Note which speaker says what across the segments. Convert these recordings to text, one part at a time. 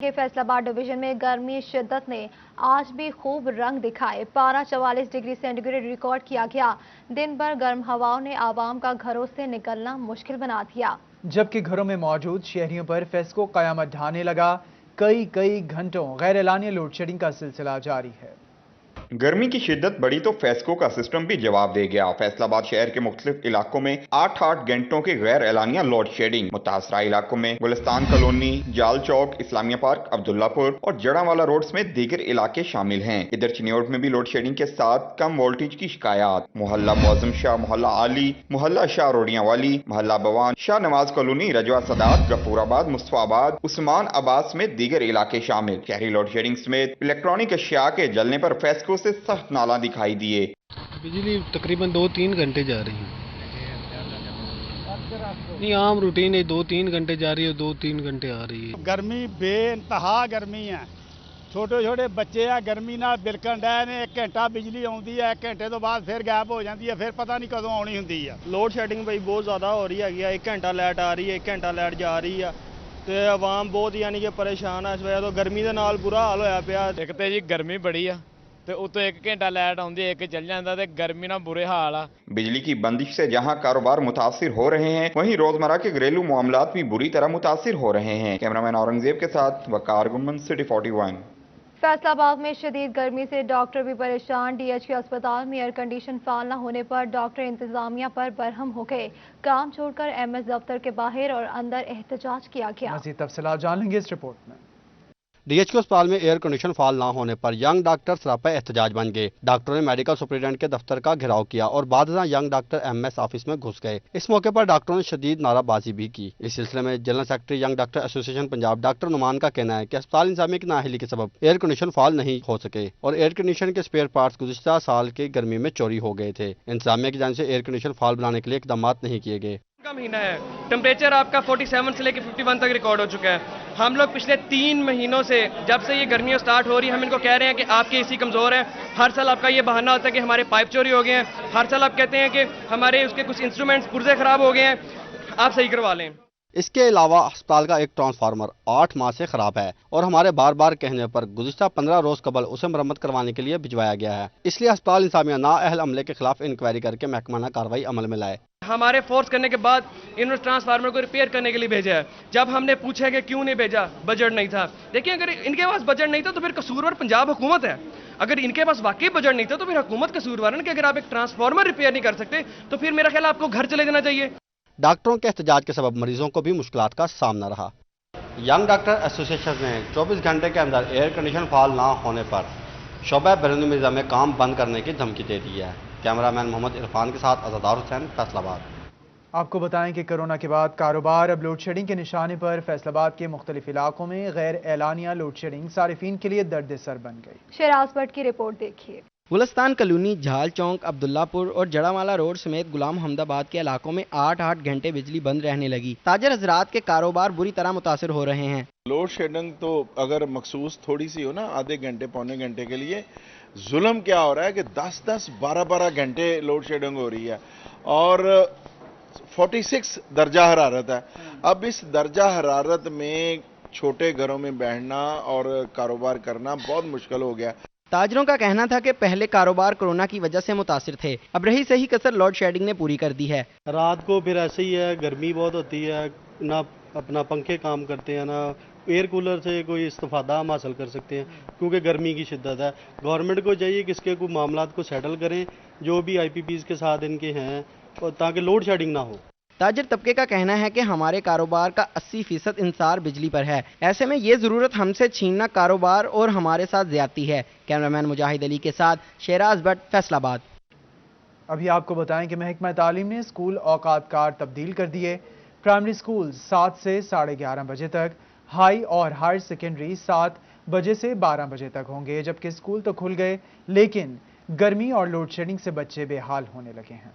Speaker 1: के फैसलाबाद डिवीजन में गर्मी शिद्दत ने आज भी खूब रंग दिखाए। पारा 44 डिग्री सेंटीग्रेड रिकॉर्ड किया गया। दिन भर गर्म हवाओं ने आवाम का घरों से निकलना मुश्किल बना दिया,
Speaker 2: जबकि घरों में मौजूद शहरियों पर फेस्को कयामत ढाने लगा। कई घंटों गैर एलानिया लोड शेडिंग का सिलसिला जारी है।
Speaker 3: गर्मी की शिद्दत बढ़ी तो फेस्को का सिस्टम भी जवाब दे गया। फैसलाबाद शहर के मुख्तलिफ इलाकों में 8-8 घंटों के गैर एलानिया लोड शेडिंग। मुतासरा इलाकों में गुलिस्तान कॉलोनी, जाल चौक, इस्लामिया पार्क, अब्दुल्लापुर और जड़ावाला रोड समेत दीगर इलाके शामिल हैं। इधर चिन्योट में भी लोड शेडिंग के साथ कम वोल्टेज की शिकायत। मोहल्ला मुअज्जम शाह, मोहल्ला आली, मोहल्ला शाह रोडियां वाली, मोहल्ला बवान, शाह नवाज कॉलोनी, रजवा सदात, गफूराबाद, मुस्तफाबाद, उस्मान आबाद समेत दीगर इलाके शामिल। शहरी लोड शेडिंग समेत इलेक्ट्रॉनिक अशिया के जलने पर फेस्को से सख्त नाला दिखाई दिए।
Speaker 4: बिजली तकरीबन 2-3 घंटे जा रही है। नहीं, आम रूटीन है, 2-3 घंटे जा रही है, 2-3 घंटे आ रही है।
Speaker 5: गर्मी बेइंतहा गर्मी है। छोटे छोटे बच्चे आ गर्मी ना बिलकण डे ने। 1 घंटा बिजली आउंदी है, 1 घंटे तो बाद फिर गैप हो जाती है, फिर पता नहीं कदों आनी हुंदी है।
Speaker 6: लोड शेडिंग भाई बहुत ज़्यादा हो रही है। 1 घंटा लाइट आ रही है, 1 घंटा लाइट जा रही है ਤੇ ਆਵਾਮ ਬਹੁਤ ਯਾਨੀ ਕਿ ਪਰੇਸ਼ਾਨ ਹੈ। ਇਸ ਵਜ੍ਹਾ ਤੋਂ ਗਰਮੀ ਦੇ ਨਾਲ ਬੁਰਾ ਹਾਲ ਹੋਇਆ ਪਿਆ।
Speaker 7: ਇੱਕ ਤੇ ਜੀ ਗਰਮੀ ਬੜੀ ਆ ਤੇ ਉਤੋਂ 1 ਘੰਟਾ ਲਾਈਟ ਆਉਂਦੀ ਹੈ, 1 ਚੱਲ ਜਾਂਦਾ ਤੇ ਗਰਮੀ ਨਾਲ बुरे हाल आ।
Speaker 3: बिजली की बंदिश से जहां कारोबार मुतासिर हो रहे हैं, वहीं रोजमर्रा के घरेलू मामलात भी बुरी तरह मुतासिर हो रहे हैं। कैमरामैन औरंगजेब के साथ वकार गुम्मन, सिटी 41।
Speaker 1: फैसलाबाद में शदीद गर्मी से डॉक्टर भी परेशान। डीएचक्यू अस्पताल में एयर कंडीशन फाल न होने पर डॉक्टर इंतजामिया पर बरहम हो गए। काम छोड़कर एमएस दफ्तर के बाहर और अंदर एहतजाज किया गया।
Speaker 2: मज़ीद तफसीलात जान लेंगे इस रिपोर्ट में।
Speaker 8: डीएचक्यू अस्पताल में एयर कंडीशन फाल ना होने पर यंग डॉक्टर सरापा एहतजाज बन गए। डॉक्टरों ने मेडिकल सुपरिटेंडेंट के दफ्तर का घेराव किया और बाद यंग डॉक्टर एमएस ऑफिस में घुस गए। इस मौके पर डॉक्टरों ने शदीद नाराबाजी भी की। इस सिलसिले में general secretary young doctor association Punjab doctor Numan का कहना है कि अस्पताल इंतजामिया की नाअहली के सबब एयर कंडीशन फाल नहीं हो सके और एयर कंडीशन के स्पेयर पार्ट्स गुज़िश्ता साल की गर्मी में चोरी हो गए थे। इंतजामिया की जानिब से एयर कंडीशन फाल बनाने के लिए इकदाम नहीं किए गए।
Speaker 6: का महीना है, टेम्परेचर आपका 47 से लेकर 51 तक रिकॉर्ड हो चुका है। हम लोग पिछले 3 महीनों से, जब से ये गर्मियाँ स्टार्ट हो रही है, हम इनको कह रहे हैं कि आपके एसी कमज़ोर है। हर साल आपका ये बहाना होता है कि हमारे पाइप चोरी हो गए हैं। हर साल आप कहते हैं कि हमारे उसके कुछ इंस्ट्रूमेंट्स पुर्जे ख़राब हो गए हैं, आप सही करवा लें।
Speaker 8: इसके अलावा अस्पताल का एक ट्रांसफार्मर 8 माह से खराब है और हमारे बार बार कहने पर गुज़िश्ता 15 रोज कबल उसे मरम्मत करवाने के लिए भिजवाया गया है। इसलिए अस्पताल इंतजामिया नाअहल अमले के खिलाफ इंक्वायरी करके महकमाना कार्रवाई अमल में लाए।
Speaker 6: हमारे फोर्स करने के बाद इन्होंने ट्रांसफार्मर को रिपेयर करने के लिए भेजा है। जब हमने पूछा कि क्यों नहीं भेजा, बजट नहीं था। देखिए, अगर इनके पास बजट नहीं था तो फिर कसूरवार पंजाब हुकूमत है। अगर इनके पास वाकई बजट नहीं था तो फिर हुकूमत कसूरवार है कि अगर आप एक ट्रांसफार्मर रिपेयर नहीं कर सकते तो फिर मेरा ख्याल आपको घर चले जाना चाहिए।
Speaker 8: डॉक्टरों के एहतजाज के सबब मरीजों को भी मुश्किलात का सामना रहा। यंग डॉक्टर एसोसिएशन ने 24 घंटे के अंदर एयर कंडीशन फाल ना होने पर शोबा बैरून मिर्जा में काम बंद करने की धमकी दे दी है। कैमरामैन मोहम्मद इरफान के साथ अज़ादार हुसैन, फैसलाबाद।
Speaker 2: आपको बताएं कि कोरोना के बाद कारोबार अब लोड शेडिंग के निशाने पर। फैसलाबाद के मुख्तलिफ इलाकों में गैर एलानिया लोड शेडिंग सारिफीन के लिए दर्द सर बन गई।
Speaker 1: शहराज भट्ट की रिपोर्ट देखिए।
Speaker 9: गुलिस्तान कॉलोनी, झाल चौक, अब्दुल्लापुर और जड़ावाला रोड समेत गुलाम हमदाबाद के इलाकों में 8-8 घंटे बिजली बंद रहने लगी। ताजर हजरात के कारोबार बुरी तरह मुतासिर हो रहे हैं।
Speaker 10: लोड शेडिंग तो अगर मखसूस थोड़ी सी हो ना, आधे घंटे पौने घंटे के लिए, जुल्म क्या हो रहा है कि 10-10, 12-12 घंटे लोड शेडिंग हो रही है और 46 दर्जा हरारत है। अब इस दर्जा हरारत में छोटे घरों में बैठना और कारोबार करना बहुत मुश्किल हो गया।
Speaker 9: ताजरों का कहना था कि पहले कारोबार कोरोना की वजह से मुतासिर थे, अब रही सही कसर लोड शेडिंग ने पूरी कर दी है।
Speaker 4: रात को फिर ऐसे ही है, गर्मी बहुत होती है, ना अपना पंखे काम करते हैं, ना एयर कूलर से कोई इस्तेफादा हम हासिल कर सकते हैं क्योंकि गर्मी की शिद्दत है। गवर्नमेंट को चाहिए कि इसके कोई मामलात को सेटल करें जो भी आईपीपीज के साथ इनके हैं, ताकि लोड शेडिंग ना हो।
Speaker 9: ताजर तबके का कहना है कि हमारे कारोबार का 80% इंसार बिजली पर है। ऐसे में ये जरूरत हमसे छीनना कारोबार और हमारे साथ ज्यादती है। कैमरामैन मुजाहिद अली के साथ शहराज भट्ट, फैसलाबाद।
Speaker 2: अभी आपको बताएं कि महकमा तालीम ने स्कूल औकात कार तब्दील कर दिए। प्राइमरी स्कूल 7 से 11:30 बजे तक, हाई और हायर सेकेंडरी 7 बजे से 12 बजे तक होंगे। जबकि स्कूल तो खुल गए लेकिन गर्मी और लोड शेडिंग से बच्चे बेहाल होने लगे हैं।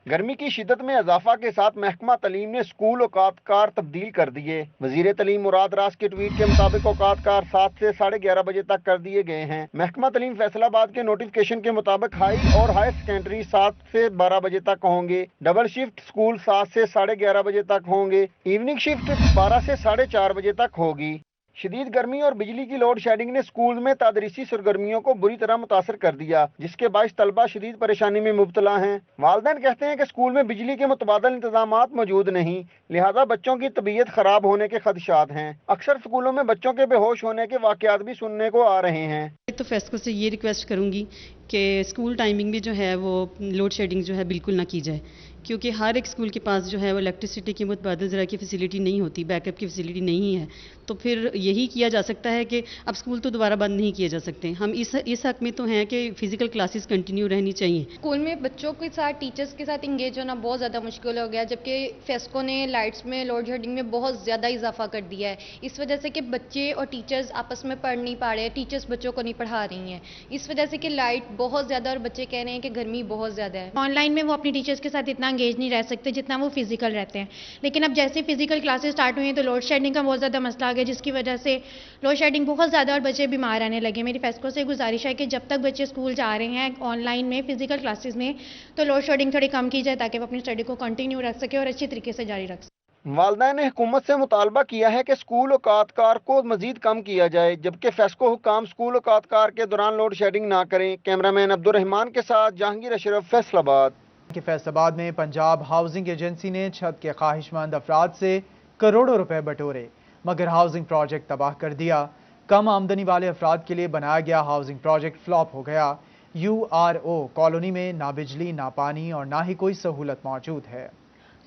Speaker 11: गर्मी की शिद्दत में इजाफा के साथ महकमा तालीम ने स्कूल औकात कार तब्दील कर दिए। वजीर तालीम मुराद रास के ट्वीट के मुताबिक औकात कार 7 से 11:30 बजे तक कर दिए गए हैं। महकमा तालीम फैसलाबाद के नोटिफिकेशन के मुताबिक हाई और हायर सेकेंडरी 7 से 12 बजे तक होंगे। डबल शिफ्ट स्कूल 7 से 11:30 बजे तक होंगे। इवनिंग शिफ्ट 12 से 4:30 बजे तक होगी। شدید گرمی اور بجلی کی لوڈ شیڈنگ نے اسکول میں تدریسی سرگرمیوں کو بری طرح متاثر کر دیا، جس کے باعث طلبہ شدید پریشانی میں مبتلا ہیں۔ والدین کہتے ہیں کہ اسکول میں بجلی کے متبادل انتظامات موجود نہیں، لہذا بچوں کی طبیعت خراب ہونے کے خدشات ہیں۔ اکثر اسکولوں میں بچوں کے بے ہوش ہونے کے واقعات بھی سننے کو آ رہے ہیں۔
Speaker 12: تو فیسکو سے یہ ریکویسٹ کروں گی کہ اسکول ٹائمنگ میں جو ہے وہ لوڈ شیڈنگ جو ہے بالکل نہ کی جائے، کیونکہ ہر ایک اسکول کے پاس جو ہے وہ الیکٹریسٹی کی متبادل ذرائع کی فیسلٹی نہیں ہوتی، بیک اپ کی فیسلٹی نہیں ہے، تو پھر یہی کیا جا سکتا ہے کہ اب اسکول تو دوبارہ بند نہیں کیے جا سکتے۔ ہم اس حق میں تو ہیں کہ فزیکل کلاسز کنٹینیو رہنی چاہیے۔
Speaker 13: اسکول میں بچوں کے ساتھ ٹیچرز کے ساتھ انگیج ہونا بہت زیادہ مشکل ہو گیا، جبکہ فیسکو نے لائٹس میں لوڈ شیڈنگ میں بہت زیادہ اضافہ کر دیا ہے، اس وجہ سے کہ بچے اور ٹیچرز آپس میں پڑھ نہیں پا رہے، ٹیچرز بچوں کو نہیں پڑھا رہی ہیں، اس وجہ سے کہ لائٹ بہت زیادہ اور بچے کہہ رہے ہیں کہ گرمی بہت زیادہ ہے۔
Speaker 14: آن لائن میں وہ اپنی ٹیچرز کے ساتھ اتنا انگیج نہیں رہ سکتے جتنا وہ فزیکل رہتے ہیں، لیکن اب جیسے فزیکل کلاسز سٹارٹ ہوئی ہیں تو لوڈ شیڈنگ کا بہت زیادہ مسئلہ آ گیا، جس کی وجہ سے لوڈ شیڈنگ بہت زیادہ اور بچے بیمار آنے لگے۔ میری فیسکو سے گزارش ہے کہ جب تک بچے اسکول جا رہے ہیں آن لائن میں فزیکل کلاسز میں، تو لوڈ شیڈنگ تھوڑی کم کی جائے تاکہ وہ اپنی اسٹڈی کو کنٹینیو رکھ سکے اور اچھی طریقے سے جاری رکھ سکے۔
Speaker 11: والدین نے حکومت سے مطالبہ کیا ہے کہ اسکول اوقات کار کو مزید کم کیا جائے، جبکہ فیسکو حکام اسکول اوقات کار کے دوران لوڈ شیڈنگ نہ کریں۔ کیمرامین عبدالرحمان کے ساتھ جہانگیر اشرف، فیصل آباد۔
Speaker 2: فیصل آباد میں پنجاب ہاؤسنگ ایجنسی نے چھت کے خواہش مند افراد سے کروڑوں روپے بٹورے، مگر ہاؤسنگ پروجیکٹ تباہ کر دیا۔ کم آمدنی والے افراد کے لیے بنایا گیا ہاؤسنگ پروجیکٹ فلاپ ہو گیا۔ URO کالونی میں نہ بجلی، نہ پانی اور نہ ہی کوئی سہولت موجود ہے۔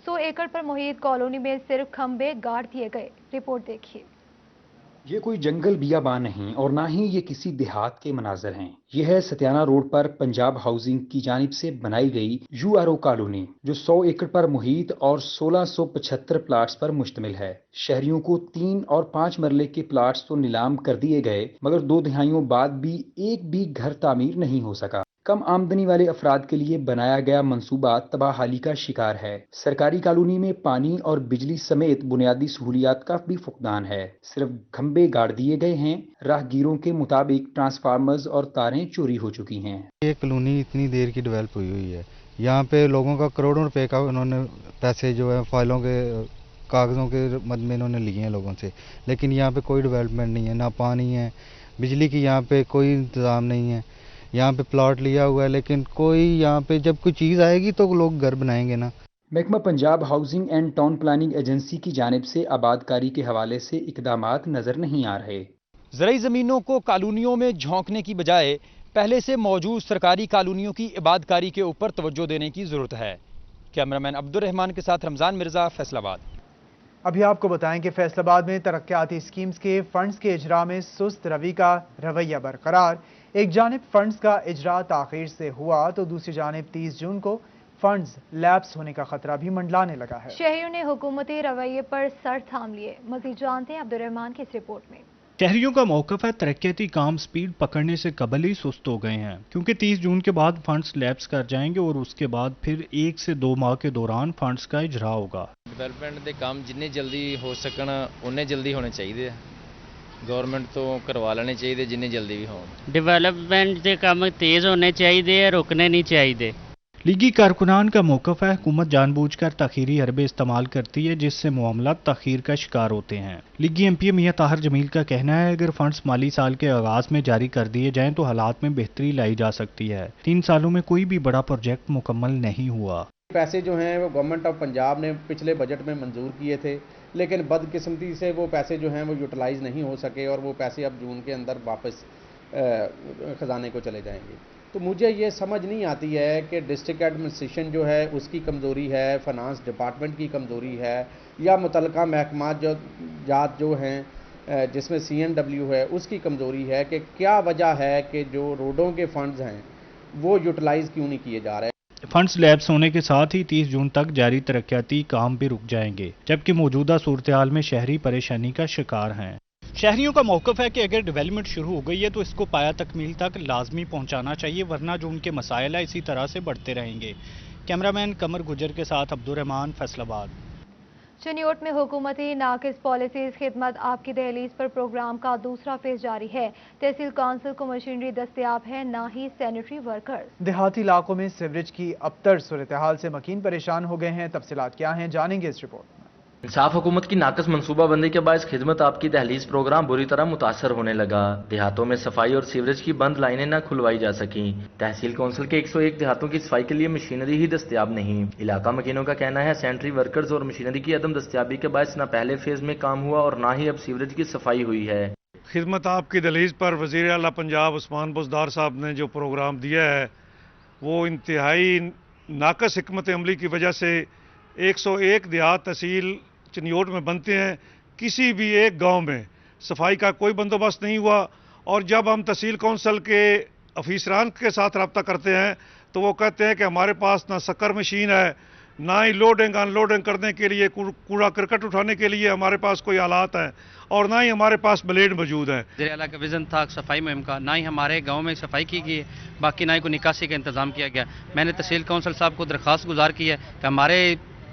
Speaker 1: 100 ایکڑ پر محیط کالونی میں صرف کھمبے گاڑ دیے گئے، رپورٹ دیکھیے۔
Speaker 15: یہ کوئی جنگل بیابان نہیں اور نہ ہی یہ کسی دیہات کے مناظر ہیں۔ یہ ہے ستیانہ روڈ پر پنجاب ہاؤسنگ کی جانب سے بنائی گئی URO کالونی، جو 100 ایکڑ پر محیط اور 1675 پلاٹس پر مشتمل ہے۔ شہریوں کو 3 اور 5 مرلے کے پلاٹس تو نیلام کر دیے گئے، مگر 2 دہائیوں بعد بھی ایک بھی گھر تعمیر نہیں ہو سکا۔ کم آمدنی والے افراد کے لیے بنایا گیا منصوبہ تباہ حالی کا شکار ہے۔ سرکاری کالونی میں پانی اور بجلی سمیت بنیادی سہولیات کا بھی فقدان ہے۔ صرف کھمبے گاڑ دیے گئے ہیں۔ راہگیروں کے مطابق ٹرانسفارمرز اور تاریں چوری ہو چکی ہیں۔
Speaker 16: یہ کالونی اتنی دیر کی ڈیولپ ہوئی ہے، یہاں پہ لوگوں کا کروڑوں روپے کا انہوں نے پیسے جو ہے فائلوں کے کاغذوں کے مد میں انہوں نے لیے ہیں لوگوں سے، لیکن یہاں پہ کوئی ڈیولپمنٹ نہیں ہے، نہ پانی ہے، بجلی کی یہاں پہ کوئی انتظام نہیں ہے۔ یہاں پہ پلاٹ لیا ہوا ہے لیکن کوئی یہاں پہ جب کوئی چیز آئے گی تو لوگ گھر بنائیں گے نا۔
Speaker 15: محکمہ Punjab housing and town planning agency کی جانب سے آبادکاری کے حوالے سے اقدامات نظر نہیں آ رہے۔
Speaker 17: زرعی زمینوں کو کالونیوں میں جھونکنے کی بجائے پہلے سے موجود سرکاری کالونیوں کی آبادکاری کے اوپر توجہ دینے کی ضرورت ہے۔ کیمرامین عبدالرحمان کے ساتھ رمضان مرزا، فیصل آباد۔
Speaker 2: ابھی آپ کو بتائیں کہ فیصل آباد میں ترقیاتی اسکیمز کے فنڈز کے اجرا میں سست روی کا رویہ برقرار۔ ایک جانب فنڈز کا اجرا تاخیر سے ہوا تو دوسری جانب 30 جون کو فنڈز لیپس ہونے کا خطرہ بھی منڈلانے لگا ہے۔
Speaker 1: شہریوں نے حکومتی رویے پر سر تھام لیے، مزید جانتے ہیں عبدالرحمان کی اس رپورٹ میں۔
Speaker 18: شہریوں کا موقف ہے ترقیاتی کام سپیڈ پکڑنے سے قبل ہی سست ہو گئے ہیں، کیونکہ 30 جون کے بعد فنڈز لیپس کر جائیں گے اور اس کے بعد پھر 1 سے 2 ماہ کے دوران فنڈز کا اجرا ہوگا۔
Speaker 7: ڈیولپمنٹ کے کام جننے جلدی ہو سکن اُنے جلدی ہونے چاہیے، گورنمنٹ تو کروا لینے چاہیے جننے جلدی بھی ہوں۔
Speaker 19: ڈیولپمنٹ کے کام تیز ہونے چاہیے، رکنے نہیں چاہیے۔
Speaker 18: لیگی کارکنان کا موقف ہے حکومت جان بوجھ کر تاخیری حربے استعمال کرتی ہے جس سے معاملات تاخیر کا شکار ہوتے ہیں۔ لیگی ایم پی میاں طاہر جمیل کا کہنا ہے اگر فنڈز مالی سال کے آغاز میں جاری کر دیے جائیں تو حالات میں بہتری لائی جا سکتی ہے۔ 3 سالوں میں کوئی بھی بڑا پروجیکٹ مکمل نہیں ہوا۔
Speaker 20: پیسے جو ہیں وہ گورنمنٹ آف پنجاب نے پچھلے بجٹ میں منظور کیے تھے، لیکن بدقسمتی سے وہ پیسے جو ہیں وہ یوٹیلائز نہیں ہو سکے اور وہ پیسے اب جون کے اندر واپس خزانے کو چلے جائیں گے۔ تو مجھے یہ سمجھ نہیں آتی ہے کہ ڈسٹرکٹ ایڈمنسٹریشن جو ہے اس کی کمزوری ہے، فنانس ڈپارٹمنٹ کی کمزوری ہے، یا متعلقہ محکمات جو ہیں جس میں CNW ہے اس کی کمزوری ہے کہ کیا وجہ ہے کہ جو روڈوں کے فنڈز ہیں وہ یوٹیلائز کیوں نہیں کیے جا رہے۔
Speaker 18: فنڈز لیپس ہونے کے ساتھ ہی 30 جون تک جاری ترقیاتی کام بھی رک جائیں گے، جبکہ موجودہ صورتحال میں شہری پریشانی کا شکار ہیں۔ شہریوں کا موقف ہے کہ اگر ڈیولپمنٹ شروع ہو گئی ہے تو اس کو پایا تکمیل تک لازمی پہنچانا چاہیے، ورنہ جو ان کے مسائل ہیں اسی طرح سے بڑھتے رہیں گے۔ کیمرامین قمر گجر کے ساتھ عبدالرحمان، فیصل آباد۔
Speaker 1: چنیوٹ میں حکومتی ناقص پالیسیز خدمت آپ کی دہلیز پر پروگرام کا دوسرا فیز جاری ہے۔ تحصیل کونسل کو مشینری دستیاب ہے، نہ ہی سینیٹری ورکرز۔
Speaker 2: دیہاتی علاقوں میں سیوریج کی ابتر صورتحال سے مکین پریشان ہو گئے ہیں۔ تفصیلات کیا ہیں جانیں گے اس رپورٹ میں۔
Speaker 21: इंसाफ हुकूमत की नाकस मनसूबाबंदी के बायस खिदमत आपकी दहलीज प्रोग्राम बुरी तरह मुतासर होने लगा। देहातों में सफाई और सीवरेज की बंद लाइनें न खुलवाई जा सकीं। तहसील कौंसिल के 101 देहातों की सफाई के लिए मशीनरी ही दस्तयाब नहीं। इलाका मकीनों का कहना है सैनिटरी वर्कर्स और मशीनरी की अदम दस्तयाबी के बायस न पहले फेज में काम हुआ और न ही अब सीवरेज की सफाई हुई है।
Speaker 22: खिदमत आपकी दहलीज पर वज़ीर आला पंजाब उस्मान बुज़दार साहब ने जो प्रोग्राम दिया है वो इंतहाई नाकस हिकमत अमली की वजह से 101 देहात तहसील चिन्योट में बनते हैं, किसी भी एक गांव में सफाई का कोई बंदोबस्त नहीं हुआ। और जब हम तहसील कौंसिल के अफीसरान के साथ रब्ता करते हैं तो वो कहते हैं कि हमारे पास ना शक्कर मशीन है, ना ही लोडिंग अनलोडिंग करने के लिए कूड़ा करकट उठाने के लिए हमारे पास कोई आलात हैं और ना ही हमारे पास ब्लेड मौजूद है।
Speaker 23: वज़ीर आला का विज़न था सफाई मुहिम का, ना ही हमारे गांव में सफाई की गई, बाकी ना ही कोई निकासी का इंतज़ाम किया गया। मैंने तहसील कौंसिल साहब को दरख्वास्त गुजार की है कि हमारे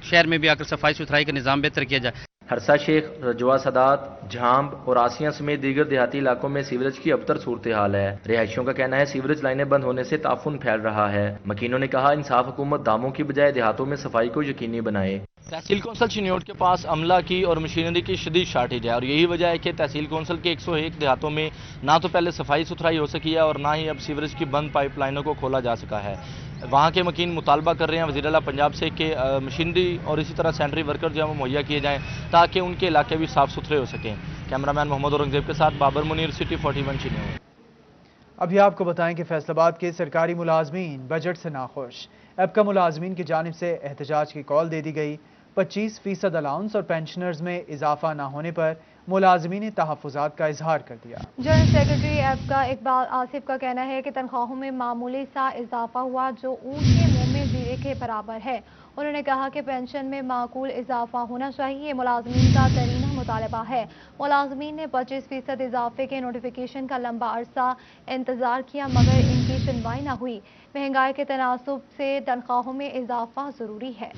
Speaker 23: शहर में भी आकर सफाई सुथराई का निज़ाम बेहतर किया जाए।
Speaker 21: हरसा शेख, रजवा सदात, झांब और आसिया समेत दीगर देहाती इलाकों में सीवरेज की अबतर सूरत हाल है। रिहायशियों का कहना है सीवरेज लाइनें बंद होने से ताफुन फैल रहा है। मकीनों ने कहा इंसाफ हुकूमत दामों की बजाय देहातों में सफाई को यकीनी बनाए। तहसील कौंसिल चिन्योट के पास अमला की और मशीनरी की शदीद शार्टेज है और यही वजह है कि तहसील कौंसिल के 101 देहातों में ना तो पहले सफाई सुथराई हो सकी है और ना ही अब सीवरेज की बंद पाइपलाइनों को खोला जा सका है। वहाँ के मकीन मुतालबा कर रहे हैं वज़ीर आला पंजाब से कि मशीनरी और इसी तरह सैनिटरी वर्कर जो है वो मुहैया किए जाएँ ताकि उनके इलाके भी साफ़ सुथरे हो सकें। कैमरामैन मोहम्मद औरंगजेब के साथ बाबर मुनीर, सिटी 41 चिन्योट।
Speaker 2: अभी आपको बताएं कि फैसलाबाद के सरकारी मुलाजमीन बजट से नाखुश। एबका मुलाजमीन की जानिब से एहतजाज की कॉल दे दी गई। 25% अलाउंस और पेंशनर्स में इजाफा न होने पर मुलाजमीन ने तहफ़्फ़ुज़ात का इजहार कर दिया।
Speaker 1: जनरल सेक्रेटरी एबका इकबाल आसिफ का कहना है कि तनख्वाहों में मामूली सा इजाफा हुआ जो ऊँट के मुँह में जीरे के बराबर है। उन्होंने कहा कि पेंशन में माकूल इजाफा होना चाहिए, मुलाजमीन का तरीना मुतालबा है। मुलाजमीन ने 25% इजाफे के नोटिफिकेशन का लंबा अरसा इंतजार किया मगर इनकी सुनवाई न हुई। महंगाई के तनासुब से तनख्वाहों में इजाफा जरूरी है।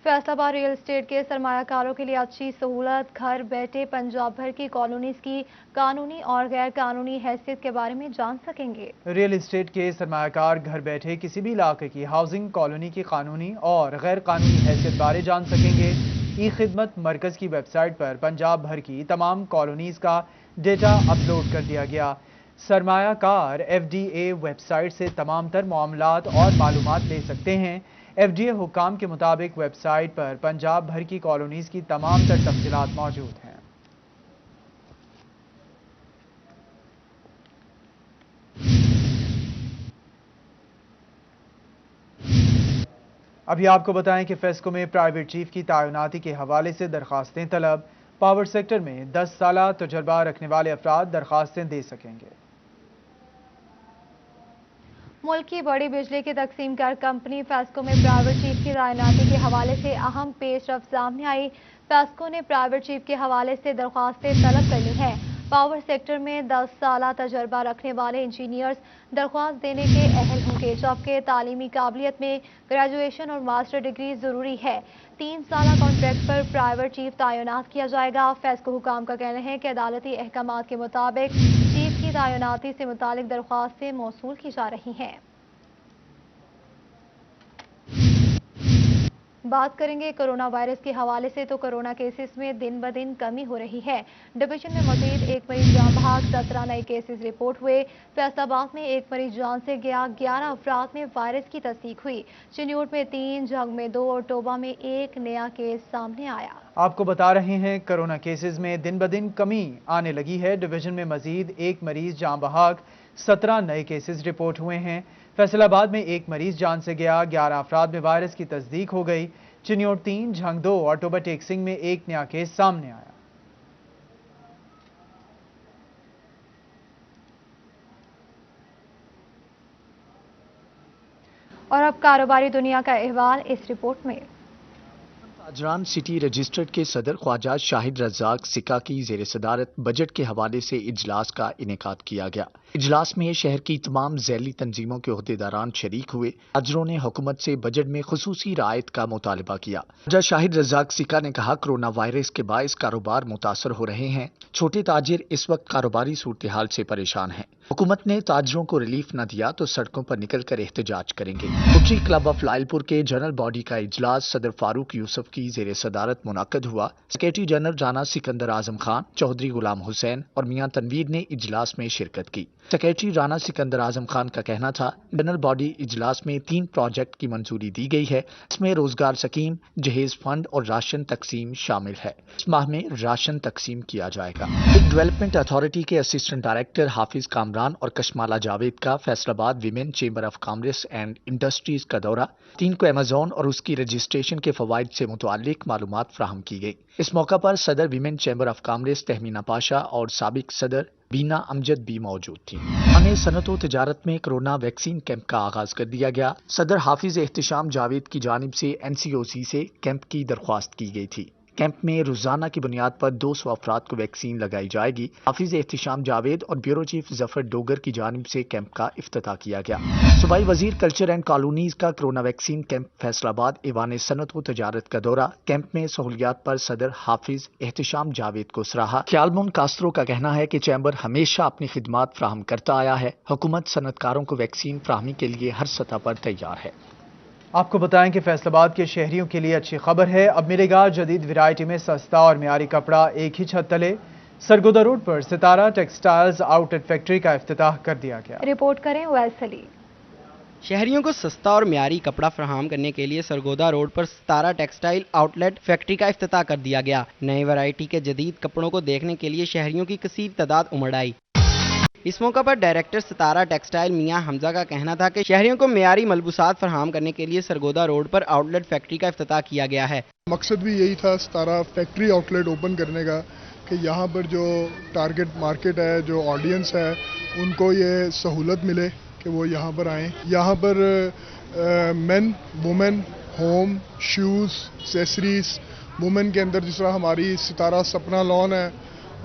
Speaker 1: फैसलाबाद रियल एस्टेट के सरमायाकारों के लिए अच्छी सहूलत, घर बैठे पंजाब भर की कॉलोनीज की कानूनी और गैर कानूनी हैसियत के बारे में जान सकेंगे।
Speaker 2: रियल एस्टेट के सरमायाकार घर बैठे किसी भी इलाके की हाउसिंग कॉलोनी की कानूनी और गैर कानूनी हैसियत बारे जान सकेंगे। ई खिदमत मरकज की वेबसाइट पर पंजाब भर की तमाम कॉलोनीज का डेटा अपलोड कर दिया गया। सरमायाकार FDA वेबसाइट से तमाम तर मामलात और मालूमात ले सकते हैं। FDA हुकाम के मुताबिक वेबसाइट पर पंजाब भर की कॉलोनीज की तमाम तर तफसीलात मौजूद हैं। अभी आपको बताएं कि फेस्को में प्राइवेट चीफ की तैनाती के हवाले से दरखास्तें तलब। पावर सेक्टर में 10 साला तजुर्बा रखने वाले अफराद दरखास्तें दे सकेंगे।
Speaker 1: मुल्क की बड़ी बिजली की तकसीम कर कंपनी फेस्को में प्राइवेट चीफ की तैनाती के हवाले से अहम पेशरफ सामने आई। फेस्को ने प्राइवेट चीफ के हवाले से दरख्वास्तें तलब कर ली हैं। पावर सेक्टर में 10 साला तजर्बा रखने वाले इंजीनियर्स दरख्वास्त देने के अहल होंगे, जबकि तालीमी काबिलियत में ग्रेजुएशन और मास्टर डिग्री ज़रूरी है। 3 साला कॉन्ट्रैक्ट पर प्राइवेट चीफ तैनात किया जाएगा। फेस्को हुकाम का कहना है कि अदालती अहकामात के मुताबिक चीफ की तैनाती से मुतालिक दरख्वास्तें मौसूल की जा रही हैं। बात करेंगे कोरोना वायरस के हवाले से तो कोरोना केसेस में दिन ब दिन कमी हो रही है। डिवीजन में मजीद एक मरीज जान भाग, 17 नए केसेस रिपोर्ट हुए। फैसलाबाद में एक मरीज जान से गया, 11 अफराद में वायरस की तस्दीक हुई। चिन्योट में 3, झंग में 2 और टोबा में 1 नया केस सामने आया।
Speaker 2: आपको बता रहे हैं कोरोना केसेस में दिन ब दिन कमी आने लगी है। डिवीजन में मजीद एक मरीज जान बहाक, 17 नए केसेस रिपोर्ट हुए हैं। फैसलाबाद में एक मरीज जान से गया, 11 अफराद में वायरस की तस्दीक हो गई। चिन्योट 3, झंग 2 और टोबा टेक्सिंग में 1 नया केस सामने आया।
Speaker 1: और अब कारोबारी दुनिया का अहवाल इस रिपोर्ट में।
Speaker 24: ताजरान सिटी रजिस्ट्रेट के सदर ख्वाजा शाहिद रज़ाक सिक्का की ज़ेर सदारत बजट के हवाले से इजलास का इनेकाद किया गया। इजलास में शहर की तमाम ज़ैली तंजीमों के ओहदेदारान शरीक हुए। ताजरों ने हुकूमत से बजट में खुसूसी रायत का मुतालबा किया। ख्वाजा शाहिद रज़ाक सिक्का ने कहा, कोरोना वायरस के बायस कारोबार मुतासर हो रहे हैं। छोटे ताजिर इस वक्त कारोबारी सूरत हाल से परेशान हैं। हुकूमत ने ताजरों को रिलीफ न दिया तो सड़कों पर निकलकर एहतजाज करेंगे। रोटरी क्लब ऑफ लायलपुर के जनरल बॉडी का इजलास सदर फारूक यूसुफ की जेर सदारत मुनक्कद हुआ। सेक्रेटरी जनरल राना सिकंदर आजम खान, चौधरी गुलाम हुसैन और मियां तनवीर ने इजलास में शिरकत की। सेक्रेटरी राना सिकंदर आजम खान का कहना था, जनरल बॉडी इजलास में 3 प्रोजेक्ट की मंजूरी दी गई है। इसमें रोजगार स्कीम, जहेज फंड और राशन तकसीम शामिल है। इस माह में राशन तकसीम किया जाएगा। डेवलपमेंट अथॉरिटी के असिस्टेंट डायरेक्टर हाफिज कामरान और कशमाला जावेद का Faisalabad women chamber of commerce and industries का दौरा। 3 को अमेजोन और उसकी रजिस्ट्रेशन के फवाइद से मुताल्लिक मालूमात फ्राहम की गई। इस मौका पर सदर women chamber of commerce Tahmina Pasha और साबिक सदर बीना अमजद भी मौजूद थी। आने सनत व तिजारत में कोरोना वैक्सीन कैंप का आगाज कर दिया गया। सदर हाफिज एहतिशाम जावेद की जानिब से NCOC से कैंप की दरख्वास्त की गई थी। कैंप में रोजाना की बुनियाद पर 200 अफराद को वैक्सीन लगाई जाएगी। हाफिज एहतिशाम जावेद और ब्यूरो चीफ जफर डोगर की जानिब से कैंप का इफ्तिताह किया गया। सूबाई वजीर कल्चर एंड कॉलोनीज का कोरोना वैक्सीन कैंप फैसलाबाद ईवान सनत व तजारत का दौरा। कैंप में सहूलियात पर सदर हाफिज एहतिशाम जावेद को सराहा। ख्यालमुन कास्त्रो का कहना है कि चैम्बर हमेशा अपनी खिदमात फ्राहम करता आया है। हुकूमत सनतकारों को वैक्सीन फ्राहमी के लिए हर सतह पर तैयार है।
Speaker 2: आपको बताएं कि फैसलाबाद के शहरियों के लिए अच्छी खबर है। अब मिलेगा जदीद वैरायटी में सस्ता और मियारी कपड़ा एक ही छत तले। सरगोदा रोड पर सितारा टेक्सटाइल्स आउटलेट फैक्ट्री का इफ्तिताह कर दिया गया।
Speaker 1: रिपोर्ट करें वैसली।
Speaker 9: शहरियों को सस्ता और मियारी कपड़ा फराहम करने के लिए सरगोदा रोड पर सितारा टेक्सटाइल आउटलेट फैक्ट्री का इफ्तिताह कर दिया गया। नई वैरायटी के जदीद कपड़ों को देखने के लिए शहरियों की कसीर तादाद उमड़ आई। इस मौका पर डायरेक्टर सितारा टेक्सटाइल मियां हमजा का कहना था कि शहरियों को मियारी मलबूसात फराहम करने के लिए सरगोदा रोड पर आउटलेट फैक्ट्री का इफ्तिताह किया गया है।
Speaker 3: मकसद भी यही था सितारा फैक्ट्री आउटलेट ओपन करने का कि यहाँ पर जो टारगेट मार्केट है, जो ऑडियंस है, उनको ये सहूलत मिले कि वो यहाँ पर आएँ। यहाँ पर main, women, home, shoes, accessories, women के अंदर जिस तरह हमारी सितारा सपना लॉन है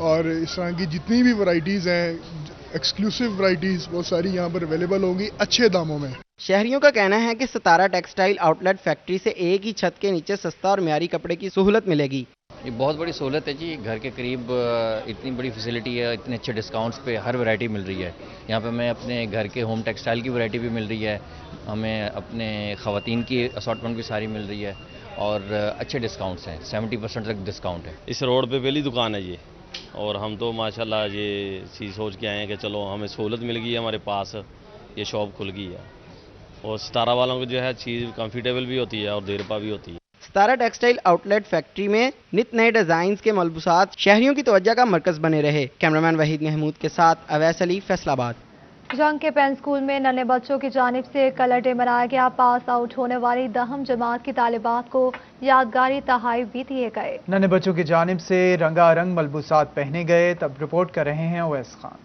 Speaker 3: और इस तरह की जितनी भी वैरायटीज़ हैं, एक्सक्लूसिव वैरायटीज, वो सारी यहाँ पर अवेलेबल होंगी अच्छे दामों में।
Speaker 9: शहरियों का कहना है कि सितारा टेक्सटाइल आउटलेट फैक्ट्री से एक ही छत के नीचे सस्ता और मियारी कपड़े की सहूलत मिलेगी।
Speaker 7: ये बहुत बड़ी सहूलत है जी। घर के करीब इतनी बड़ी फैसिलिटी है, इतने अच्छे डिस्काउंट्स पे हर वैरायटी मिल रही है। यहाँ पे हमें अपने घर के होम टेक्सटाइल की वैरायटी भी मिल रही है, हमें अपने ख़वातीन की असॉर्टमेंट भी सारी मिल रही है और अच्छे डिस्काउंट्स हैं। 70% तक डिस्काउंट है।
Speaker 5: इस रोड पे पहली दुकान है ये, और हम तो माशाल्लाह ये चीज़ सोच के आए हैं कि चलो हमें सहूलत मिल गई है, हमारे पास ये शॉप खुल गई है और सितारा वालों को जो है चीज़ कंफर्टेबल भी होती है और देरपा भी होती है।
Speaker 9: सितारा टेक्सटाइल आउटलेट फैक्ट्री में नित नए डिजाइन के मलबूसात शहरियों की तवज्जो का मरकज बने रहे। कैमरामैन वहीद महमूद के साथ अवैस अली, फैसलाबाद।
Speaker 1: जंग के पेन स्कूल में नन्हे बच्चों की जानिब से कलर डे मनाया गया। पास आउट होने वाली 10वीं जमात की तालिबात को यादगारी तोहफे भी दिए गए।
Speaker 2: नन्हे बच्चों की जानिब से रंगारंग मलबूसात पहने गए। तब रिपोर्ट कर रहे हैं ओवैस खान।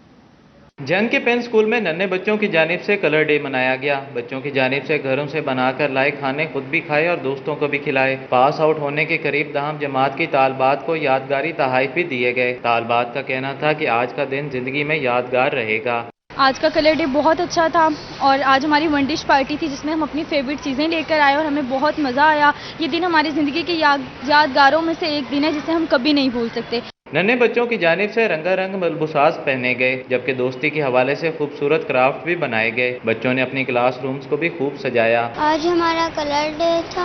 Speaker 6: जंग के पेन स्कूल में नन्हे बच्चों की जानिब से कलर डे मनाया गया। बच्चों की जानिब से घरों से बनाकर लाए खाने खुद भी खाए और दोस्तों को भी खिलाए। पास आउट होने के करीब 10वीं जमात की तालबात को यादगारी तोहफे भी दिए गए। तालबात का कहना था कि आज का दिन जिंदगी में यादगार रहेगा।
Speaker 8: आज का कलर डे बहुत अच्छा था और आज हमारी वन डिश पार्टी थी जिसमें हम अपनी फेवरेट चीज़ें लेकर आए और हमें बहुत मज़ा आया। ये दिन हमारी ज़िंदगी के यादगारों में से एक दिन है जिसे हम कभी नहीं भूल सकते।
Speaker 6: नन्हे बच्चों की जानिब से रंगारंग मलबूसात पहने गए, जबकि दोस्ती के हवाले से खूबसूरत क्राफ्ट भी बनाए गए। बच्चों ने अपनी क्लास रूम्स को भी खूब सजाया।
Speaker 25: आज हमारा कलर डे था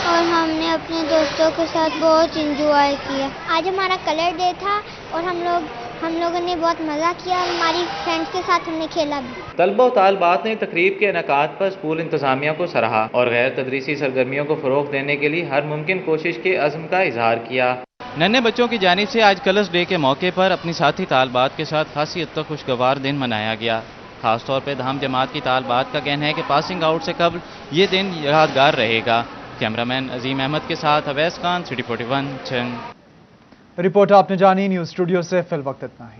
Speaker 25: और हमने अपने दोस्तों के साथ बहुत इंजॉय किया। आज हमारा कलर डे था और हम लोगों ने बहुत मज़ा किया। हमारी फ्रेंड्स के साथ हमने खेला भी।
Speaker 6: तलबा और तालबात ने तकरीब के इनेकाद पर स्कूल इंतजामिया को सराहा और गैर तदरीसी सरगर्मियों को फ़रोग़ देने के लिए हर मुमकिन कोशिश के अज़्म का इजहार किया।
Speaker 23: नन्हे बच्चों की जानिब से आज कलर्स डे के मौके पर अपनी साथी तालबात के साथ खासी हद तक खुशगवार दिन मनाया गया। खासतौर पर 10वीं जमात की तालबात का कहना है कि पासिंग आउट से कबल ये दिन यादगार रहेगा। कैमरामैन अजीम अहमद के साथ अवैस खान, सिटी 41 जंग।
Speaker 2: रिपोर्ट आपने जानी। न्यूज़ स्टूडियो से फिल वक्त इतना ही।